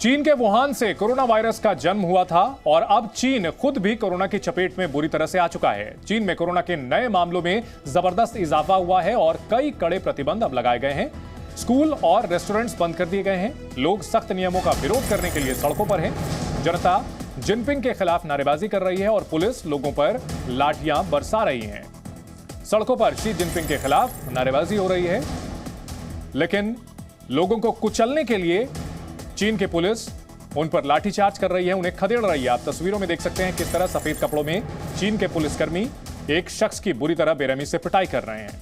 चीन के वुहान से कोरोना वायरस का जन्म हुआ था और अब चीन खुद भी कोरोना की चपेट में बुरी तरह से आ चुका है। चीन में कोरोना के नए मामलों में जबरदस्त इजाफा हुआ है और कई कड़े प्रतिबंध अब लगाए गए हैं। स्कूल और रेस्टोरेंट्स बंद कर दिए गए हैं। लोग सख्त नियमों का विरोध करने के लिए सड़कों पर हैं। जनता जिनपिंग के खिलाफ नारेबाजी कर रही है और पुलिस लोगों पर लाठियां बरसा रही है। सड़कों पर शी जिनपिंग के खिलाफ नारेबाजी हो रही है, लेकिन लोगों को कुचलने के लिए चीन की पुलिस उन पर लाठीचार्ज कर रही है, उन्हें खदेड़ रही है। आप तस्वीरों में देख सकते हैं किस तरह सफेद कपड़ों में चीन के पुलिसकर्मी एक शख्स की बुरी तरह बेरहमी से पिटाई कर रहे हैं।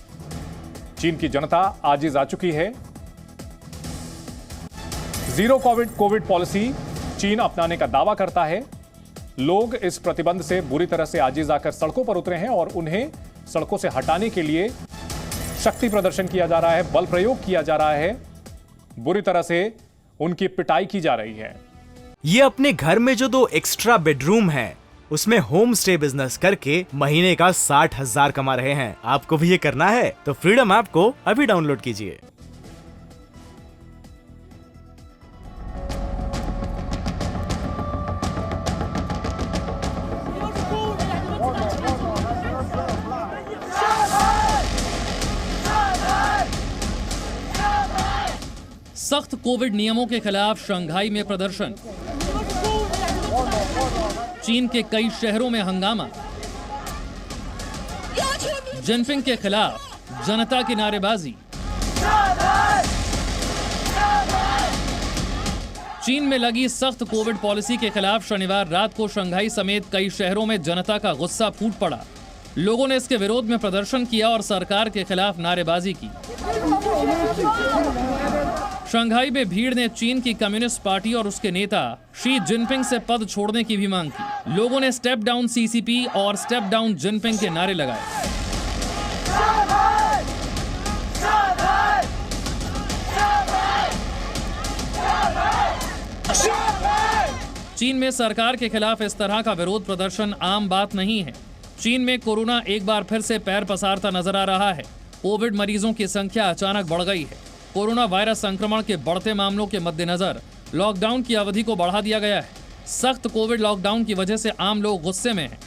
चीन की जनता आजिज आ चुकी है। जीरो कोविड पॉलिसी चीन अपनाने का दावा करता है। लोग इस प्रतिबंध से बुरी तरह से आजिज आकर सड़कों पर उतरे हैं और उन्हें सड़कों से हटाने के लिए शक्ति प्रदर्शन किया जा रहा है, बल प्रयोग किया जा रहा है, बुरी तरह से उनकी पिटाई की जा रही है। ये अपने घर में जो 2 एक्स्ट्रा बेडरूम है उसमें होम स्टे बिजनेस करके महीने का 60,000 कमा रहे हैं। आपको भी ये करना है तो फ्रीडम ऐप को अभी डाउनलोड कीजिए। सख्त कोविड नियमों के खिलाफ शंघाई में प्रदर्शन। चीन के कई शहरों में हंगामा। जिनपिंग के खिलाफ जनता की नारेबाजी। चीन में लगी सख्त कोविड पॉलिसी के खिलाफ शनिवार रात को शंघाई समेत कई शहरों में जनता का गुस्सा फूट पड़ा। लोगों ने इसके विरोध में प्रदर्शन किया और सरकार के खिलाफ नारेबाजी की। शंघाई में भीड़ ने चीन की कम्युनिस्ट पार्टी और उसके नेता शी जिनपिंग से पद छोड़ने की भी मांग की। लोगों ने स्टेप डाउन सीसीपी और स्टेप डाउन जिनपिंग के नारे लगाए। चीन में सरकार के खिलाफ इस तरह का विरोध प्रदर्शन आम बात नहीं है। चीन में कोरोना एक बार फिर से पैर पसारता नजर आ रहा है। कोविड मरीजों की संख्या अचानक बढ़ गई है। कोरोना वायरस संक्रमण के बढ़ते मामलों के मद्देनजर लॉकडाउन की अवधि को बढ़ा दिया गया है। सख्त कोविड लॉकडाउन की वजह से आम लोग गुस्से में हैं।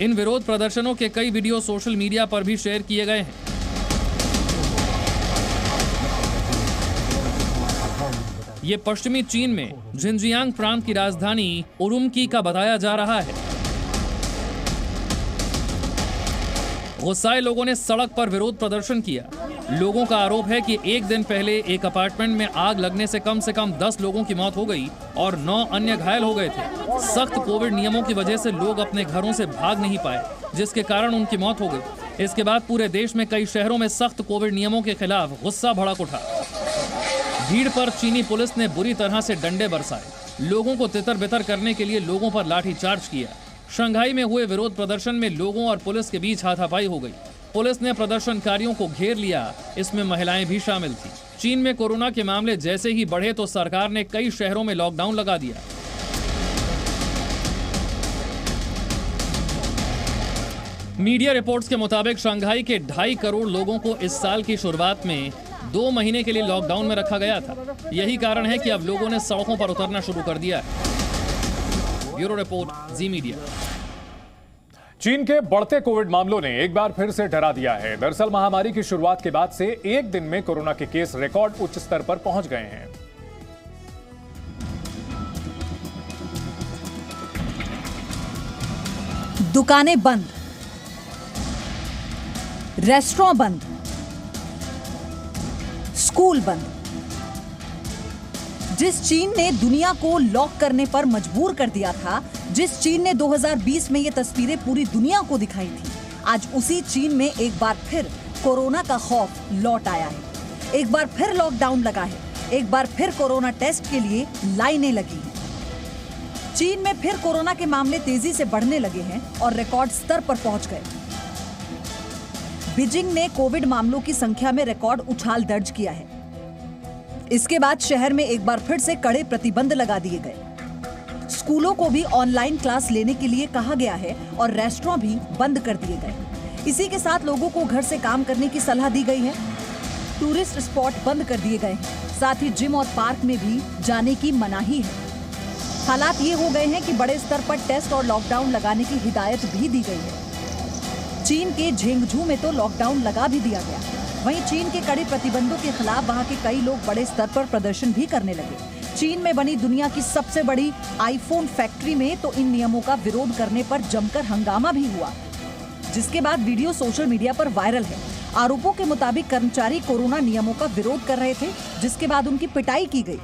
इन विरोध प्रदर्शनों के कई वीडियो सोशल मीडिया पर भी शेयर किए गए हैं। ये पश्चिमी चीन में जिनजियांग प्रांत की राजधानी उरुमकी का बताया जा रहा है। गुस्साए लोगों ने सड़क पर विरोध प्रदर्शन किया। लोगों का आरोप है कि एक दिन पहले एक अपार्टमेंट में आग लगने से कम 10 लोगों की मौत हो गई और 9 अन्य घायल हो गए थे। सख्त कोविड नियमों की वजह से लोग अपने घरों से भाग नहीं पाए, जिसके कारण उनकी मौत हो गई। इसके बाद पूरे देश में कई शहरों में सख्त कोविड नियमों के खिलाफ गुस्सा भड़क उठा। भीड़ पर चीनी पुलिस ने बुरी तरह से डंडे बरसाए। लोगों को तितर बितर करने के लिए लोगों पर लाठीचार्ज किया। शंघाई में हुए विरोध प्रदर्शन में लोगों और पुलिस के बीच हाथापाई हो गई। पुलिस ने प्रदर्शनकारियों को घेर लिया, इसमें महिलाएं भी शामिल थीं। चीन में कोरोना के मामले जैसे ही बढ़े तो सरकार ने कई शहरों में लॉकडाउन लगा दिया। मीडिया रिपोर्ट्स के मुताबिक शंघाई के 2.5 करोड़ लोगों को इस साल की शुरुआत में 2 महीने के लिए लॉकडाउन में रखा गया था। यही कारण है कि अब लोगों ने सड़कों पर उतरना शुरू कर दिया है। ब्यूरो रिपोर्ट, जी मीडिया। चीन के बढ़ते कोविड मामलों ने एक बार फिर से डरा दिया है। दरअसल महामारी की शुरुआत के बाद से एक दिन में कोरोना के केस रिकॉर्ड उच्च स्तर पर पहुंच गए हैं। दुकानें बंद, रेस्टोरेंट बंद, स्कूल बंद। जिस चीन ने दुनिया को लॉक करने पर मजबूर कर दिया था, जिस चीन ने 2020 में ये तस्वीरें पूरी दुनिया को दिखाई थी, आज उसी चीन में एक बार फिर कोरोना का खौफ लौट आया है। एक बार फिर लॉकडाउन लगा है। एक बार फिर कोरोना टेस्ट के लिए लाइनें लगी हैं। चीन में फिर कोरोना के मामले तेजी से बढ़ने लगे हैं और रिकॉर्ड स्तर पर पहुंच गए। बीजिंग ने कोविड मामलों की संख्या में रिकॉर्ड उछाल दर्ज किया है। इसके बाद शहर में एक बार फिर से कड़े प्रतिबंध लगा दिए गए। स्कूलों को भी ऑनलाइन क्लास लेने के लिए कहा गया है और रेस्टोरेंट भी बंद कर दिए गए। इसी के साथ लोगों को घर से काम करने की सलाह दी गई है। टूरिस्ट स्पॉट बंद कर दिए गए हैं। साथ ही जिम और पार्क में भी जाने की मनाही है। हालात ये हो गए हैं कि बड़े स्तर पर टेस्ट और लॉकडाउन लगाने की हिदायत भी दी गई है। चीन के झेंगझू में तो लॉकडाउन लगा भी दिया गया। वहीं चीन के कड़े प्रतिबंधों के खिलाफ वहां के कई लोग बड़े स्तर पर प्रदर्शन भी करने लगे। चीन में बनी दुनिया की सबसे बड़ी आईफोन फैक्ट्री में तो इन नियमों का विरोध करने पर जमकर हंगामा भी हुआ, जिसके बाद वीडियो सोशल मीडिया पर वायरल है। आरोपों के मुताबिक कर्मचारी कोरोना नियमों का विरोध कर रहे थे, जिसके बाद उनकी पिटाई की गई।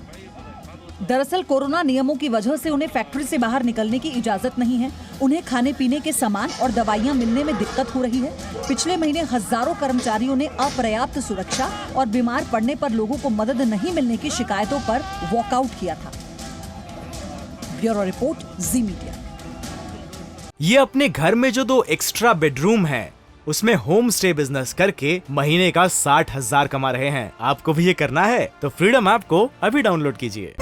दरअसल कोरोना नियमों की वजह से उन्हें फैक्ट्री से बाहर निकलने की इजाजत नहीं है। उन्हें खाने पीने के सामान और दवाइयां मिलने में दिक्कत हो रही है। पिछले महीने हजारों कर्मचारियों ने अपर्याप्त सुरक्षा और बीमार पड़ने पर लोगों को मदद नहीं मिलने की शिकायतों पर वॉकआउट किया था। ब्यूरो रिपोर्ट, जी मीडिया। ये अपने घर में जो 2 एक्स्ट्रा बेडरूम है, उसमें होम स्टे बिजनेस करके महीने का 60,000 कमा रहे हैं। आपको भी ये करना है तो फ्रीडम ऐप को अभी डाउनलोड कीजिए।